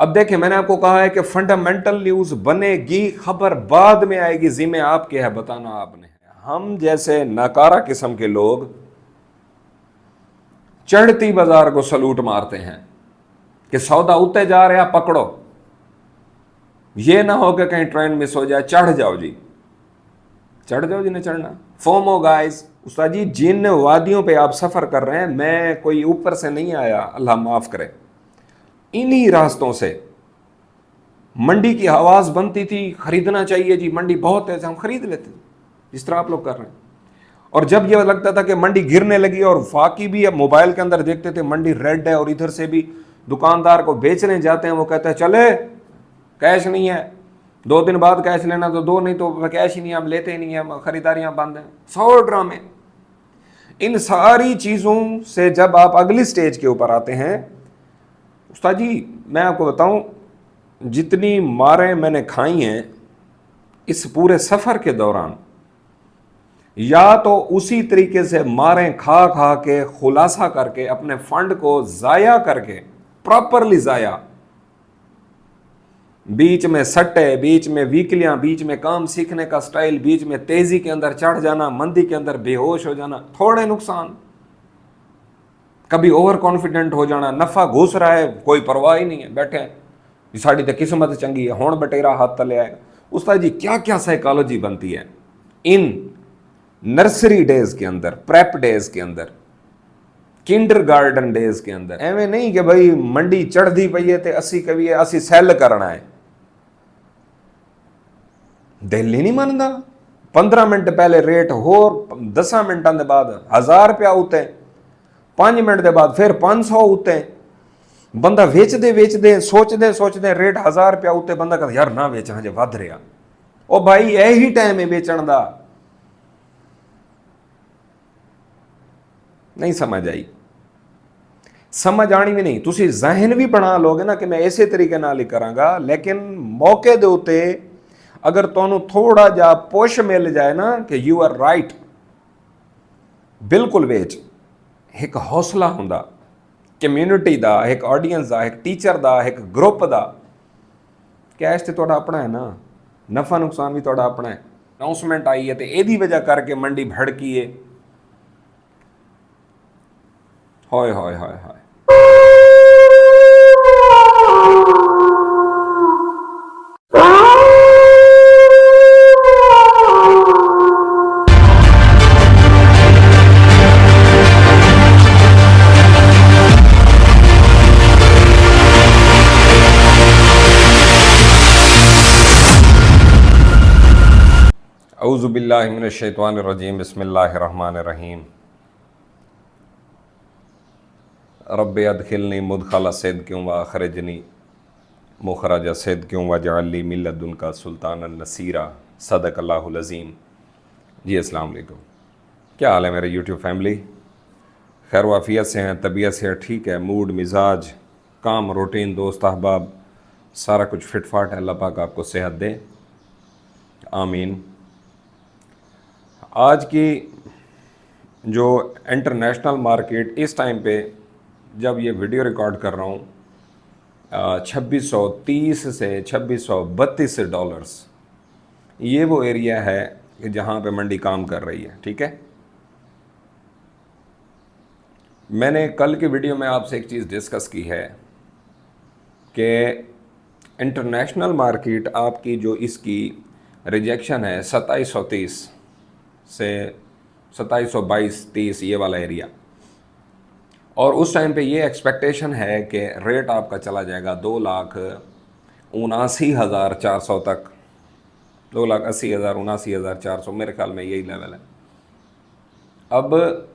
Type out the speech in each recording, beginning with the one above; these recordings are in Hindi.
अब देखें, मैंने आपको कहा है कि फंडामेंटल न्यूज बनेगी, खबर बाद में आएगी, जिम्मे आपके है, बताना आपने है। हम जैसे नाकारा किस्म के लोग चढ़ती बाजार को सलूट मारते हैं कि सौदा उतरे जा रहा, पकड़ो, ये ना हो कि कहीं ट्रेन मिस हो जाए, चढ़ जाओ जी, चढ़ जाओ जिन्हें चढ़ना। फोमो गाइस, उस्ताद जी जिन वादियों पे आप सफर कर रहे हैं, मैं कोई ऊपर से नहीं आया, अल्लाह माफ करे, इन्हीं रास्तों से मंडी की आवाज बनती थी, खरीदना चाहिए जी, मंडी बहुत है, हम खरीद लेते थे, जिस तरह आप लोग कर रहे हैं। और जब यह लगता था कि मंडी गिरने लगी, और वाकई भी अब मोबाइल के अंदर देखते थे मंडी रेड है, और इधर से भी दुकानदार को बेचने जाते हैं, वो कहते हैं चले कैश नहीं है, 2 दिन बाद कैश लेना, तो दो, नहीं तो कैश ही नहीं, हम लेते ही नहीं है, खरीदारियां बंद हैं, 100 ड्रामे। इन सारी चीजों से जब आप अगली स्टेज के ऊपर आते हैं, उस्ताद जी मैं आपको बताऊं, जितनी मारें मैंने खाई हैं इस पूरे सफर के दौरान, या तो उसी तरीके से मारें खा खा के, खुलासा करके, अपने फंड को जाया करके, प्रॉपरली जाया, बीच में सट्टे, बीच में वीकलियां, बीच में काम सीखने का स्टाइल, बीच में तेजी के अंदर चढ़ जाना, मंदी के अंदर बेहोश हो जाना, थोड़े नुकसान, कभी ओवर कॉन्फिडेंट हो जाना, नफा घुस रहा है, कोई परवाह ही नहीं है, बैठे साड़ी तो किस्मत चंगी है, होण बटेरा हाथ तले आएगा। उस्ताद जी क्या क्या साइकोलॉजी बनती है इन नर्सरी डेज के अंदर, प्रेप डेज के अंदर, किंडर गार्डन डेज के अंदर। एवं नहीं कि भाई मंडी चढ़ती पई है ते असी कभी असी सैल करना है, दिल ही नहीं मानता। 15 मिनट पहले रेट होर, 10 मिनटों के बाद 1000 रुपया उते, 5 मिनट के बाद फिर 500 उते, बंदा वेचते वेचते सोचते रेट 1000 रुपया उते, बंदा कहता यार ना वेचा हजे वध रहा। ओ भाई यही टाइम है बेचण का, नहीं समझ आई, समझ आनी भी नहीं, तुसी जहन भी बना लोगे ना कि मैं ऐसे तरीके नाल ही करांगा, लेकिन मौके दे उते अगर तुहानू थोड़ा जा पुश मिल जाए ना कि यू आर राइट, बिल्कुल वेच, एक हौसला हुंदा कम्यूनिटी दा, एक ऑडियंस दा, एक टीचर दा, एक ग्रुप दा। कैश तो तुहाडा अपना है ना, नफा नुकसान भी तुहाडा अपना है। अनाउंसमेंट आई है तो यदी वजह करके मंडी भड़की है, हाय हाय हाय हाय। औज़ुबिल्लाहि मिनश्शैतानिर्रजीम, बिस्मिल्लाहिर्रहमानिर्रहीम। रब्बि अदखिलनी मुदखला सिद्क़िन व अखरिजनी मुखरज सिद्क़िन वजअलनी मिन लदुनका सुल्तानन नसीरा। सदक़ल्लाहुल अज़ीम। जी अस्सलाम वालेकुम, क्या हाल है मेरे यूट्यूब फैमिली? खैर वाफ़ियत से हैं, तबीयत से ठीक है, मूड मिजाज, काम रूटीन, दोस्त अहबाब सारा कुछ फिट फाट है। अल्लाह पाक आपको सेहत दे, आमीन। आज की जो इंटरनेशनल मार्केट इस टाइम पे जब ये वीडियो रिकॉर्ड कर रहा हूँ, 2630 से 2632 डॉलर्स, ये वो एरिया है कि जहाँ पे मंडी काम कर रही है। ठीक है, मैंने कल की वीडियो में आपसे एक चीज़ डिस्कस की है कि इंटरनेशनल मार्केट आपकी जो इसकी रिजेक्शन है 2730 से 2722-30, ये वाला एरिया, और उस टाइम पे ये एक्सपेक्टेशन है कि रेट आपका चला जाएगा 2,79,400 तक, 2,80,000, 79,400, मेरे ख्याल में यही लेवल है। अब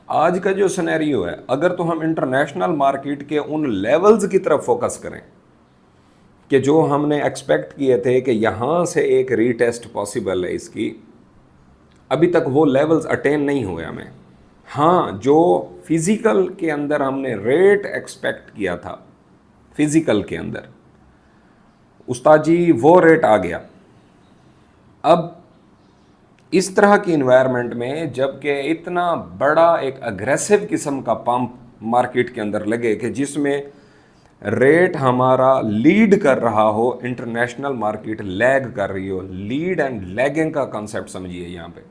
आज का जो सिनेरियो है, अगर तो हम इंटरनेशनल मार्केट के उन लेवल्स की तरफ फोकस करें कि जो हमने एक्सपेक्ट किए थे कि यहाँ से एक रीटेस्ट पॉसिबल है इसकी, अभी तक वो लेवल्स अटेन नहीं हुए हमें। हाँ, जो फिज़िकल के अंदर हमने रेट एक्सपेक्ट किया था, फिज़िकल के अंदर उस्ताद जी वो रेट आ गया। अब इस तरह की इन्वायरमेंट में जबकि इतना बड़ा एक अग्रेसिव किस्म का पंप मार्केट के अंदर लगे कि जिसमें रेट हमारा लीड कर रहा हो, इंटरनेशनल मार्केट लैग कर रही हो। लीड एंड लैगिंग का कॉन्सेप्ट समझिए यहाँ पे।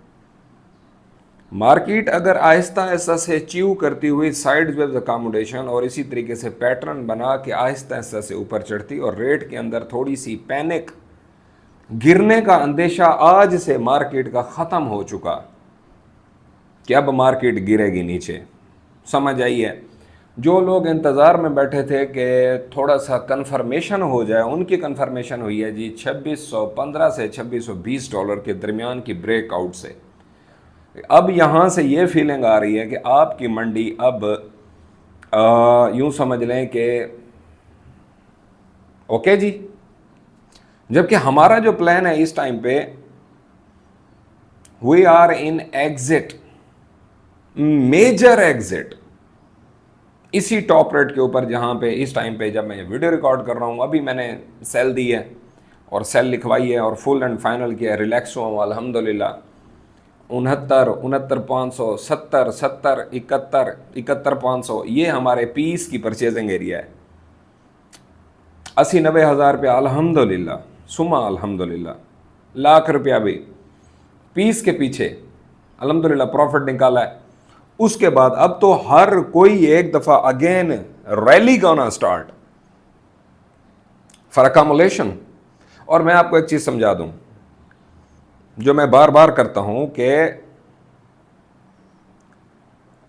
मार्केट अगर आहिस्ता आहिस्ता से च्यू करती हुई साइडवेज अकोमोडेशन और इसी तरीके से पैटर्न बना के आहिस्ता आहिस्ता से ऊपर चढ़ती और रेट के अंदर थोड़ी सी पैनिक, गिरने का अंदेशा आज से मार्केट का ख़त्म हो चुका कि अब मार्केट गिरेगी नीचे, समझ आई है। जो लोग इंतज़ार में बैठे थे कि थोड़ा सा कंफर्मेशन हो जाए, उनकी कंफर्मेशन हुई है जी 2615 से 2620 डॉलर के दरमियान की ब्रेकआउट से। अब यहाँ से ये फीलिंग आ रही है कि आपकी मंडी अब यूँ समझ लें कि ओके जी। जबकि हमारा जो प्लान है इस टाइम पे, we are in exit, major exit, इसी टॉप रेट के ऊपर जहाँ पे इस टाइम पे जब मैं वीडियो रिकॉर्ड कर रहा हूँ अभी मैंने सेल दी है और सेल लिखवाई है और फुल एंड फाइनल किया है। रिलैक्स हुआ हूँ अल्हम्दुलिल्लाह। 69, 70, 71, 71,500 ये हमारे पीस की परचेजिंग एरिया है। 80-90 हज़ार रुपया अल्हम्दुलिल्लाह, सुमा अल्हम्दुलिल्लाह, लाख रुपया भी पीस के पीछे अल्हम्दुलिल्लाह प्रॉफिट निकाला है। उसके बाद अब तो हर कोई एक दफ़ा again rally gonna start for accumulation. और मैं आपको एक चीज़ समझा दूं जो मैं बार बार करता हूं कि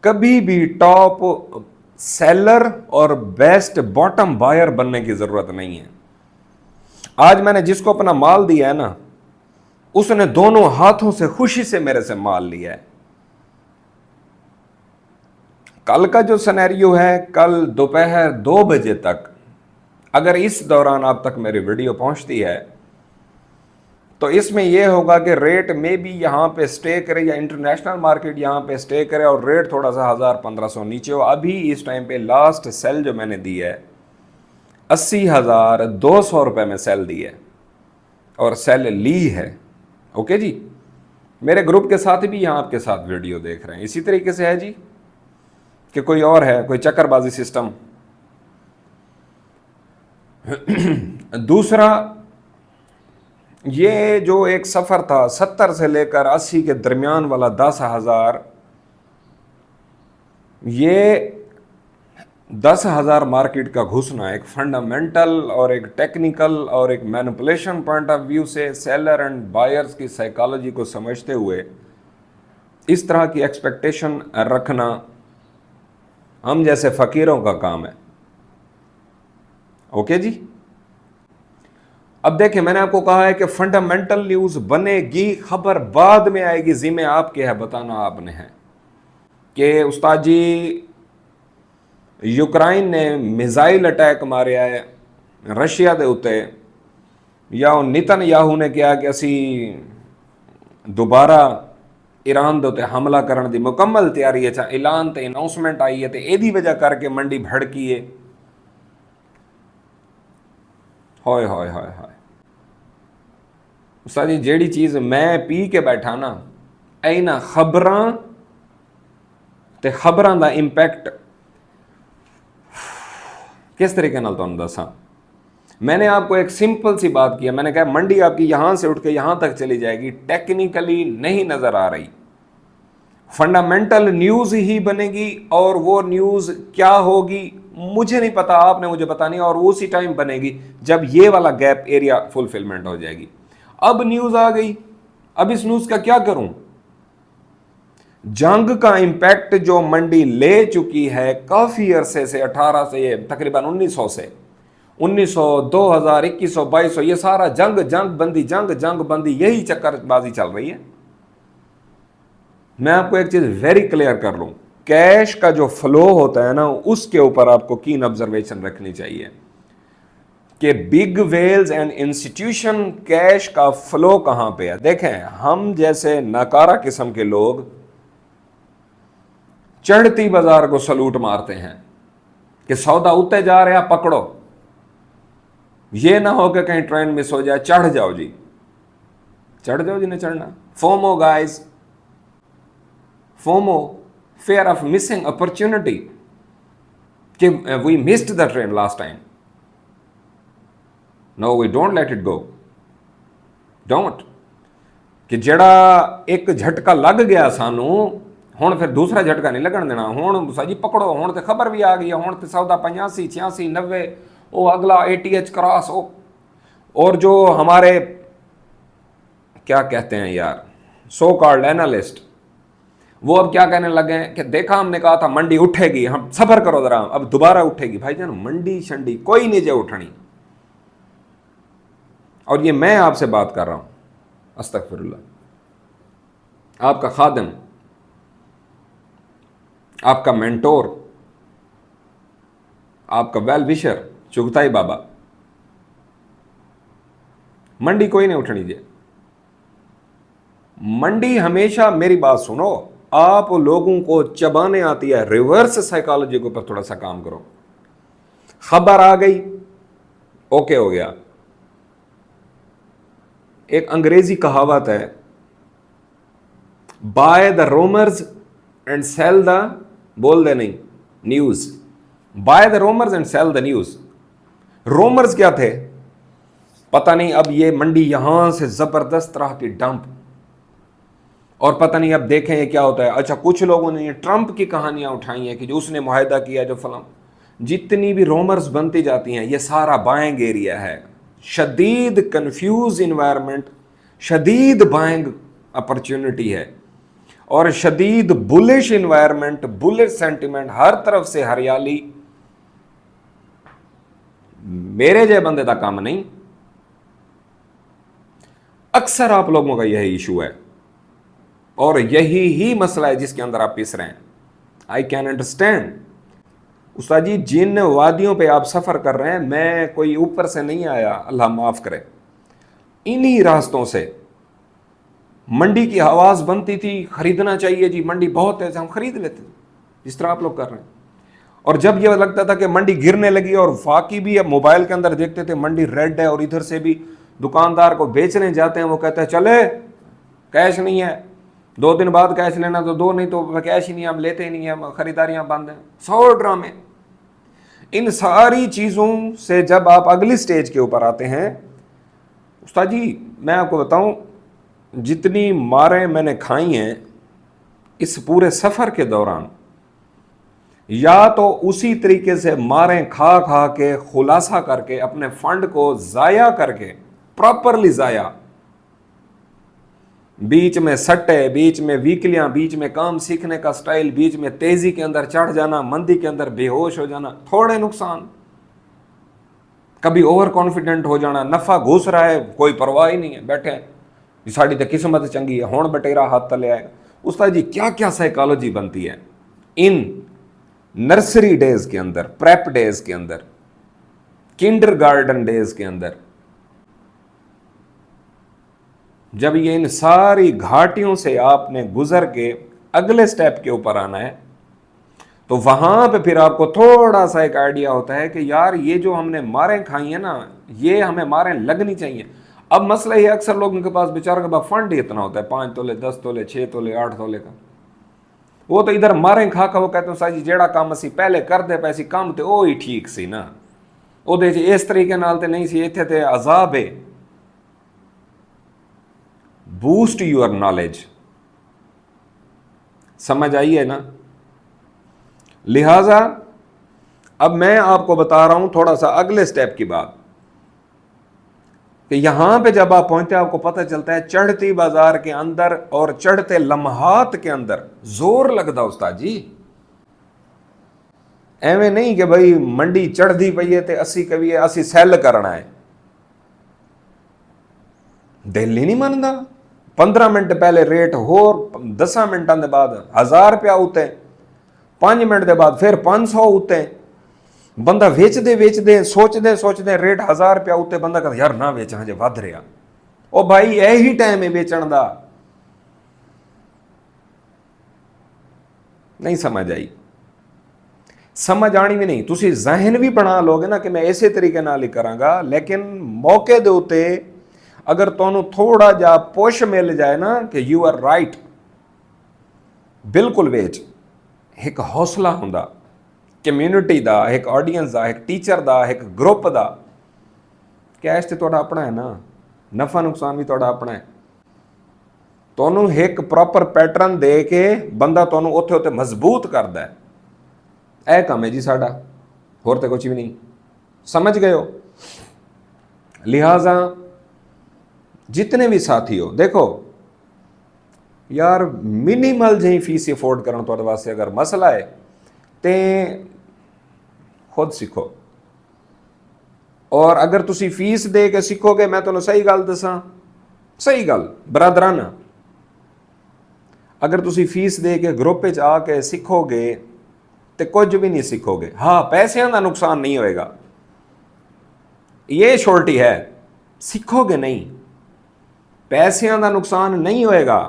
कभी भी टॉप सेलर और बेस्ट बॉटम बायर बनने की ज़रूरत नहीं है। आज मैंने जिसको अपना माल दिया है ना, उसने दोनों हाथों से खुशी से मेरे से माल लिया है। कल का जो सिनेरियो है, कल दोपहर 2 बजे तक अगर इस दौरान आप तक मेरी वीडियो पहुंचती है तो इसमें यह होगा कि रेट में भी यहाँ पे स्टे करे या इंटरनेशनल मार्केट यहाँ पे स्टे करे और रेट थोड़ा सा 1000-1500 नीचे हो। अभी इस टाइम पे लास्ट सेल जो मैंने दी है 80,200 रुपये में सेल दी है और सेल ली है। ओके जी। मेरे ग्रुप के साथ भी यहाँ आपके साथ वीडियो देख रहे हैं। इसी तरीके से है जी कि कोई और है, कोई चक्करबाजी सिस्टम। दूसरा, ये जो एक सफ़र था 70 से लेकर 80 के दरमियान वाला 10,000, ये 10,000 मार्केट का घुसना एक फंडामेंटल और एक टेक्निकल और एक मैनिपुलेशन पॉइंट ऑफ व्यू से सेलर एंड बायर्स की साइकोलॉजी को समझते हुए इस तरह की एक्सपेक्टेशन रखना हम जैसे फ़कीरों का काम है। ओके जी। अब देखिए, मैंने आपको कहा है कि फंडामेंटल न्यूज़ बनेगी, खबर बाद में आएगी, जिम्मे आपके है, बताना आपने है कि उस्ताद जी यूक्राइन ने मिसाइल अटैक मारे है रशिया के उत्ते, या नेतन्याहू ने कहा कि असी दोबारा ईरान के उत्ते हमला करने की मुकम्मल तैयारी है। ऐलान तो अनाउंसमेंट आई है तो यदी वजह करके मंडी भड़की है। होए होए होए होए उस्ताद जी, जेड़ी चीज़ मैं पी के बैठा ना, इन्हां खबरां ते खबरां दा इंपैक्ट किस तरीके नाल तुहानूं दसां। मैंने आपको एक सिंपल सी बात की है, मैंने कहा मंडी आपकी यहां से उठ के यहां तक चली जाएगी, टेक्निकली नहीं नजर आ रही, फंडामेंटल न्यूज़ ही बनेगी। और वो न्यूज़ क्या होगी मुझे नहीं पता, आपने मुझे बतानी, और उसी टाइम बनेगी जब ये वाला गैप एरिया फुलफिलमेंट हो जाएगी। अब न्यूज़ आ गई, अब इस न्यूज़ का क्या करूं? जंग का इंपैक्ट जो मंडी ले चुकी है काफ़ी अरसे से, 18 से तकरीबन 1900 से 1900, 2000, 2100, 2200, ये सारा जंग बंदी यही चक्करबाजी चल रही है। मैं आपको एक चीज़ वेरी क्लियर कर लूं, कैश का जो फ्लो होता है ना, उसके ऊपर आपको कीन ऑब्जर्वेशन रखनी चाहिए कि big whales and institution cash का फ्लो कहां पे है। देखें, हम जैसे नाकारा किस्म के लोग चढ़ती बाजार को सलूट मारते हैं कि सौदा उतने जा रहा, पकड़ो, ये ना हो कि कहीं ट्रेन मिस हो जाए, चढ़ जाओ जी, चढ़ जाओ जिन्हें चढ़ना। FOMO guys, FOMO, fear of missing opportunity कि we missed the train last time, no we don't let it go, don't. कि जड़ा एक झटका लग गया सानू, हुण फिर दूसरा झटका नहीं लगन देना। हुण साजी पकड़ो, हुण तो खबर भी आ गई है, हुण तो सौदा 85 86 90 वो अगला ATH क्रॉस हो। और जो हमारे क्या कहते हैं यार, सो कॉल्ड एनालिस्ट, वो अब क्या कहने लगे हैं कि देखा हमने कहा था मंडी उठेगी, हम सफर करो जरा, अब दोबारा उठेगी। भाईजान मंडी शंडी कोई नहीं जे उठनी। और ये मैं आपसे बात कर रहा हूं, अस्तगफिरुल्लाह, आपका खादिम, आपका मेंटोर, आपका वेल विशर चुगताई बाबा। मंडी कोई नहीं उठनी जे। मंडी हमेशा, मेरी बात सुनो, आप लोगों को चबाने आती है। रिवर्स साइकोलॉजी के ऊपर थोड़ा सा काम करो। खबर आ गई, ओके हो गया। एक अंग्रेजी कहावत है, by the rumours and sell the, बोल दे नहीं, news. By the rumours and sell the news. Rumours क्या थे पता नहीं, अब ये मंडी यहां से जबरदस्त तरह की डंप, और पता नहीं अब देखें ये क्या होता है। अच्छा, कुछ लोगों ने ट्रंप की कहानियां उठाई हैं कि जो उसने मुआहदा किया, जो फलां, जितनी भी रोमर्स बनती जाती हैं ये सारा बाइंग एरिया है। शदीद कंफ्यूज इन्वायरमेंट, शदीद बाइंग अपॉर्चुनिटी है, और शदीद बुलिश इन्वायरमेंट, बुलिश सेंटिमेंट, हर तरफ से हरियाली। मेरे जय बंदे का काम नहीं। अक्सर आप लोगों का यही इशू है, और यही ही मसला है जिसके अंदर आप पिस रहे हैं। आई कैन अंडरस्टैंड उस्ताद जी, जिन वादियों पे आप सफ़र कर रहे हैं, मैं कोई ऊपर से नहीं आया, अल्लाह माफ़ करे। इन्हीं रास्तों से मंडी की आवाज़ बनती थी, खरीदना चाहिए जी, मंडी बहुत है, हम खरीद लेते, जिस तरह आप लोग कर रहे हैं। और जब यह लगता था कि मंडी गिरने लगी, और वाकई भी अब मोबाइल के अंदर देखते थे मंडी रेड है, और इधर से भी दुकानदार को बेचने जाते हैं, वो कहते हैं चले कैश नहीं है, 2 दिन बाद कैश लेना, तो 2 नहीं तो कैश ही नहीं, हम लेते ही नहीं है, खरीदारियां बंद हैं। 100 ड्रामे। इन सारी चीज़ों से जब आप अगली स्टेज के ऊपर आते हैं, उस्ताद जी मैं आपको बताऊं, जितनी मारें मैंने खाई हैं इस पूरे सफ़र के दौरान, या तो उसी तरीके से मारें खा खा के, खुलासा करके, अपने फंड को ज़ाया करके, प्रॉपरली ज़ाया, बीच में सट्टे, बीच में वीकलियां, बीच में काम सीखने का स्टाइल, बीच में तेजी के अंदर चढ़ जाना, मंदी के अंदर बेहोश हो जाना, थोड़े नुकसान, कभी ओवर कॉन्फिडेंट हो जाना, नफा घुस रहा है कोई परवाह ही नहीं है, बैठे हैं साड़ी तो किस्मत चंगी है, हुण बटेरा हाथ तले आएगा। उस्ताद जी क्या क्या साइकोलॉजी बनती है इन नर्सरी डेज के अंदर, प्रेप डेज के अंदर, किंडरगार्टन डेज के अंदर, जब ये इन सारी घाटियों से आपने गुजर के अगले स्टेप के ऊपर आना है, तो वहां पे फिर आपको थोड़ा सा एक आइडिया होता है कि यार ये जो हमने मारें खाई है ना, ये हमें मारें लगनी चाहिए। अब मसला ये, अक्सर लोगों के पास बेचारों के पास फंड ही इतना होता है, 5 तोले 10 तोले 6 तोले 8 तोले का, वो तो इधर मारें खा का वो कहते हैं साजी जेड़ा काम असी पहले कर दे पैसी काम ते ओ ही ठीक सी ना, ਉਹਦੇ 'ਚ इस तरीके नाल ते नहीं सी, इत्थे ते अजाब है। बूस्ट यूर नॉलेज, समझ आई है ना। लिहाजा अब मैं आपको बता रहा हूं थोड़ा सा अगले स्टेप की बात, कि यहां पे जब आप पहुंचते हैं आपको पता चलता है चढ़ती बाजार के अंदर और चढ़ते लम्हात के अंदर जोर लगता उस्ताद जी। एवं नहीं कि भाई मंडी चढ़ती पई है ते असी कभी असी सैल करना है, दिल ही नहीं मनता। 15 मिनट पहले रेट होर, 10 मिनटों के बाद 1000 रुपया उत्ते, 5 मिनट के बाद फिर 500 उत्ते, बंदा वेचदे सोचदे रेट 1000 रुपया उत्ते, बंदा कहता यार ना वेचा हजे वध रहा। ओ भाई यही टाइम है बेचण दा। नहीं समझ आई, समझ आनी भी नहीं, तुसी जहन भी बना लोगे ना कि मैं इसे तरीके नाल ही करांगा, लेकिन मौके दे उत्ते अगर तुहानू थोड़ा जा पुश मिल जाए ना कि यू आर राइट, बिल्कुल वेच, एक हौसला हुंदा कम्यूनिटी दा, एक ऑडियंस दा, एक टीचर दा, एक ग्रुप दा, ਕੈਸ਼ ਤੇ ਤੁਹਾਡਾ ਆਪਣਾ ਹੈ ਨਾ, ਨਫਾ ਨੁਕਸਾਨ ਵੀ ਤੁਹਾਡਾ ਆਪਣਾ ਹੈ। ਤੁਹਾਨੂੰ ਇੱਕ ਪ੍ਰੋਪਰ ਪੈਟਰਨ ਦੇ ਕੇ ਬੰਦਾ ਤੁਹਾਨੂੰ ਉੱਥੇ ਉੱਤੇ ਮਜ਼ਬੂਤ ਕਰਦਾ ਹੈ। ਇਹ ਕੰਮ ਹੈ ਜੀ ਸਾਡਾ, ਹੋਰ ਤਾਂ ਕੁਝ ਵੀ ਨਹੀਂ। समझ गए हो? लिहाजा जितने भी साथी हो, देखो यार मिनिमल जी फीस अफोर्ड करना तुहाडे वास्ते अगर मसला है तो खुद सीखो। और अगर तुसी फीस दे के सीखोगे, मैं तुहानू सही गल दसां, सही गल बरादराना, अगर तुसी फीस दे के ग्रुप च आके सीखोगे तो कुछ भी नहीं सीखोगे। हाँ, पैसों का नुकसान नहीं होएगा, ये छोटी है, सीखोगे नहीं। पैसों का नुकसान नहीं होएगा,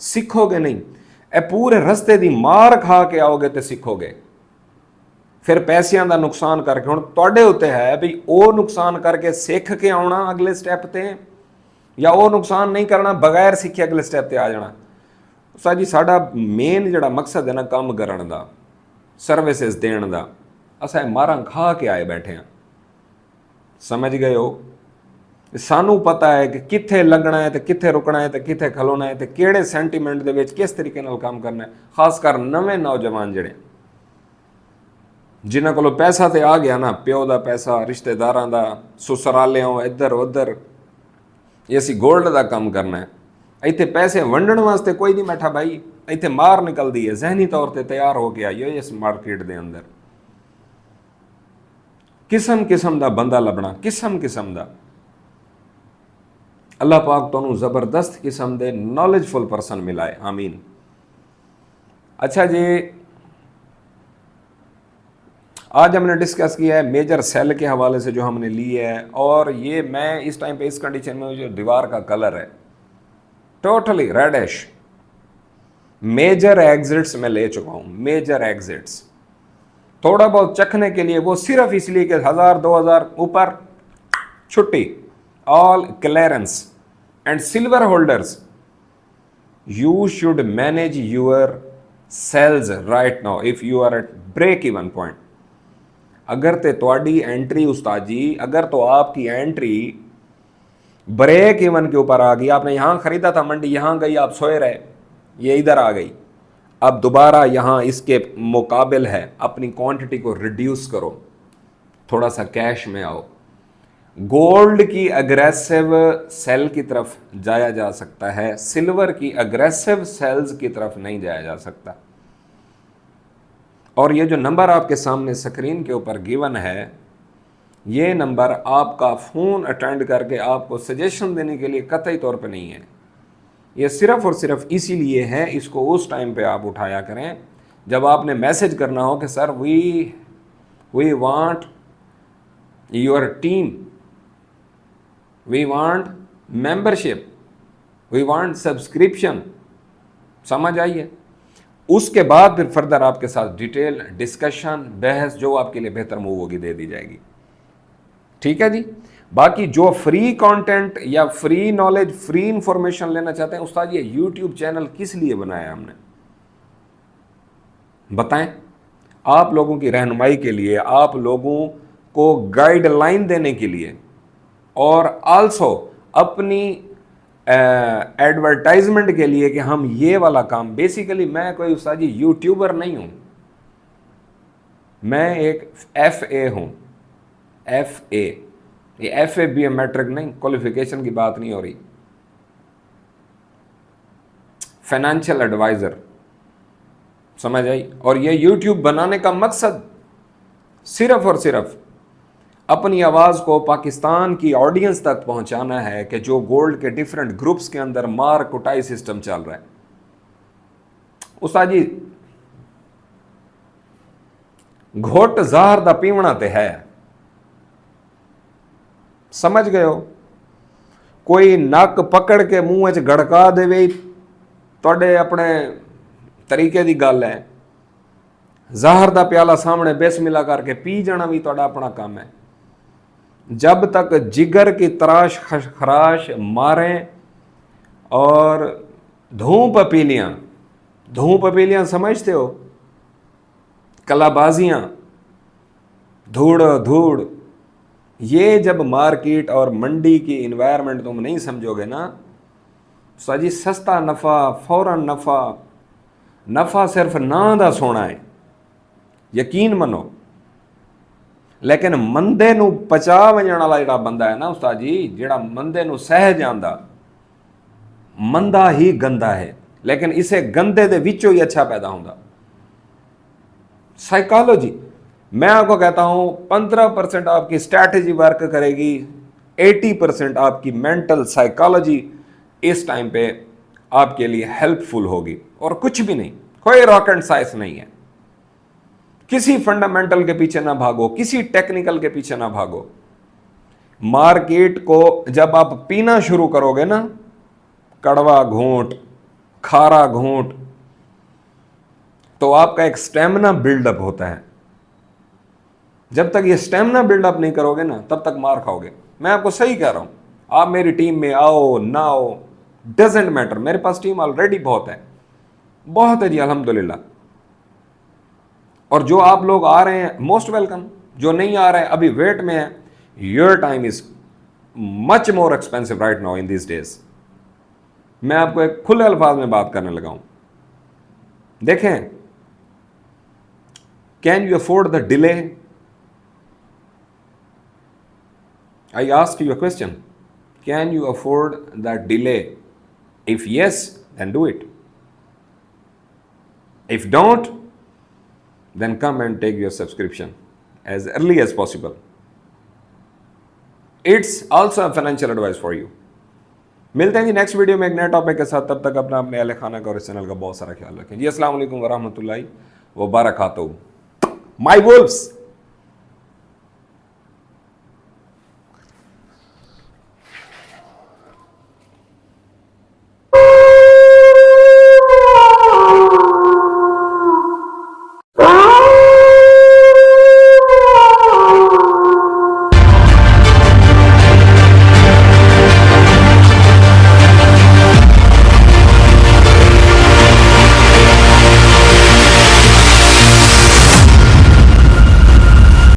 सीखोगे नहीं। ए पूरे रस्ते की मार खा के आओगे तो सीखोगे। फिर पैसों का नुकसान करके हुण तुहाडे उत्ते है भी वो नुकसान करके सीख के आना अगले स्टैप ते, या वो नुकसान नहीं करना बगैर सीखे अगले स्टैप ते आ जाना। उस्ताद जी साडा मेन जिहड़ा मकसद है ना काम करन दा, सर्विसेज देण दा, असां मारां खा के आए बैठे हैं। समझ गए हो? सानू पता है कि कित्थे लगना है तो कित्थे रुकना है तो कित्थे खलोना है तो किहड़े सेंटीमेंट दे विच किस तरीके नाल काम करना है। खासकर नवे नौजवान जिहड़े जिन्हां कोलों पैसा तो आ गया ना, प्यो दा पैसा, रिश्तेदारां दा, ससुरालियों इधर उधर, ये असीं गोल्ड दा काम करना है। इत्थे पैसे वंडण वास्ते कोई नहीं बैठा भाई, इत्थे मार निकलदी है। जहनी तौर पर तैयार हो के आइए इस मार्केट दे अंदर। किस्म किस्म का बंदा लभना, किस्म किस्म का। अल्लाह पाक तुहानू जबरदस्त किस्म के नॉलेजफुल परसन मिलाए, आमीन। अच्छा जी, आज हमने डिस्कस किया है मेजर सेल के हवाले से जो हमने ली है। और ये मैं इस टाइम पे इस कंडीशन में जो दीवार का कलर है टोटली रेडिश, मेजर एग्जिट्स में ले चुका हूँ, मेजर एग्जिट्स। थोड़ा बहुत चखने के लिए, वो सिर्फ इसलिए कि 1000-2000 ऊपर छुट्टी, all clearance. And silver holders, you should manage your sales right now if you are at break even point. अगर तो तुहाडी एंट्री उस्ताद जी, अगर तो आपकी एंट्री ब्रेक इवन के ऊपर आ गई, आपने यहाँ खरीदा था मंडी, यहाँ गई, आप सोए रहे, ये इधर आ गई, अब दोबारा यहाँ इसके मुकाबिल है, अपनी क्वांटिटी को रिड्यूस करो, थोड़ा सा कैश में आओ। गोल्ड की अग्रेसिव सेल की तरफ जाया जा सकता है, सिल्वर की अग्रेसिव सेल्स की तरफ नहीं जाया जा सकता। और ये जो नंबर आपके सामने स्क्रीन के ऊपर गिवन है, ये नंबर आपका फ़ोन अटेंड करके आपको सजेशन देने के लिए कतई तौर पे नहीं है। ये सिर्फ़ और सिर्फ इसीलिए है, इसको उस टाइम पे आप उठाया करें जब आपने मैसेज करना हो कि sir we want your team, we want membership, we want subscription. समझ आइए? उसके बाद फिर फर्दर आपके साथ डिटेल डिस्कशन, बहस जो आपके लिए बेहतर मूव होगी दे दी जाएगी। ठीक है जी। बाकी जो फ्री कंटेंट या फ्री नॉलेज, फ्री इंफॉर्मेशन लेना चाहते हैं, उस्ताद ये यूट्यूब चैनल किस लिए बनाया हमने, बताएं। आप लोगों की रहनुमाई के लिए, आप लोगों को गाइडलाइन देने के लिए, और आल्सो अपनी एडवर्टाइजमेंट के लिए कि हम ये वाला काम, बेसिकली मैं कोई उस्ताद जी यूट्यूबर नहीं हूं, मैं एक FA हूं, FA। ये FA BA मैट्रिक नहीं, क्वालिफिकेशन की बात नहीं हो रही, फाइनेंशियल एडवाइजर। समझ आई? और ये यूट्यूब बनाने का मकसद सिर्फ और सिर्फ अपनी आवाज़ को पाकिस्तान की ऑडियंस तक पहुंचाना है कि जो गोल्ड के डिफरेंट ग्रुप्स के अंदर मार कुटाई सिस्टम चल रहा है। उस्ताद जी घोट ज़हर दा पीवना ते है, समझ गए हो? कोई नक पकड़ के मुंह च गड़का देवे तुहाडे अपने तरीके की गल है। ज़हर दा प्याला सामने बिस्मिल्लाह करके पी जाना भी तुहाडा अपना काम है। जब तक जिगर की तराश खराश मारें और धूप पीलियाँ समझते हो, कलाबाजियाँ, धूड़ धूड़, ये जब मार्केट और मंडी की इन्वायरमेंट तुम नहीं समझोगे ना, जी सस्ता नफ़ा, फौरन नफ़ा, नफ़ा सिर्फ नां दा सोना है, यकीन मनो। लेकिन मंदे नू पचा वजण वाला जिहड़ा बंदा है ना उस्ताद जी, जिहड़ा मंदे नू सह जांदा, मंदा ही गंदा है, लेकिन इसे गंदे दे विचों ही अच्छा पैदा होंदा। साइकोलॉजी, मैं आपको कहता हूं 15% आपकी स्ट्रैटेजी वर्क करेगी, 80% आपकी मेंटल साइकोलॉजी इस टाइम पे आपके लिए हेल्पफुल होगी। और कुछ भी नहीं, कोई रॉकेट साइंस नहीं है। किसी फंडामेंटल के पीछे ना भागो, किसी टेक्निकल के पीछे ना भागो। मार्केट को जब आप पीना शुरू करोगे ना, कड़वा घूंट, खारा घूंट, तो आपका एक स्टेमिना बिल्डअप होता है। जब तक ये स्टेमिना बिल्डअप नहीं करोगे ना, तब तक मार खाओगे। मैं आपको सही कह रहा हूं, आप मेरी टीम में आओ ना आओ, डजेंट मैटर, मेरे पास टीम ऑलरेडी बहुत है जी, अल्हम्दुलिल्लाह। और जो आप लोग आ रहे हैं, मोस्ट वेलकम। जो नहीं आ रहे हैं, अभी वेट में है, your time is much more expensive right now in this days. मैं आपको एक खुले अल्फाज में बात करने लगा हूं। देखें, can you afford the delay? I ask you a question. Can you afford that delay? If yes, then do it. If don't, then come and take your subscription as early as possible. It's also a financial advice for you. मिलते हैं जी नेक्स्ट वीडियो में एक नए टॉपिक के साथ। तब तक अपना अपने अहले खाना का और इस चैनल का बहुत सारा ख्याल रखें जी। अस्सलाम वालेकुम वरहमतुल्लाहि व बरकातहू। My Wolves.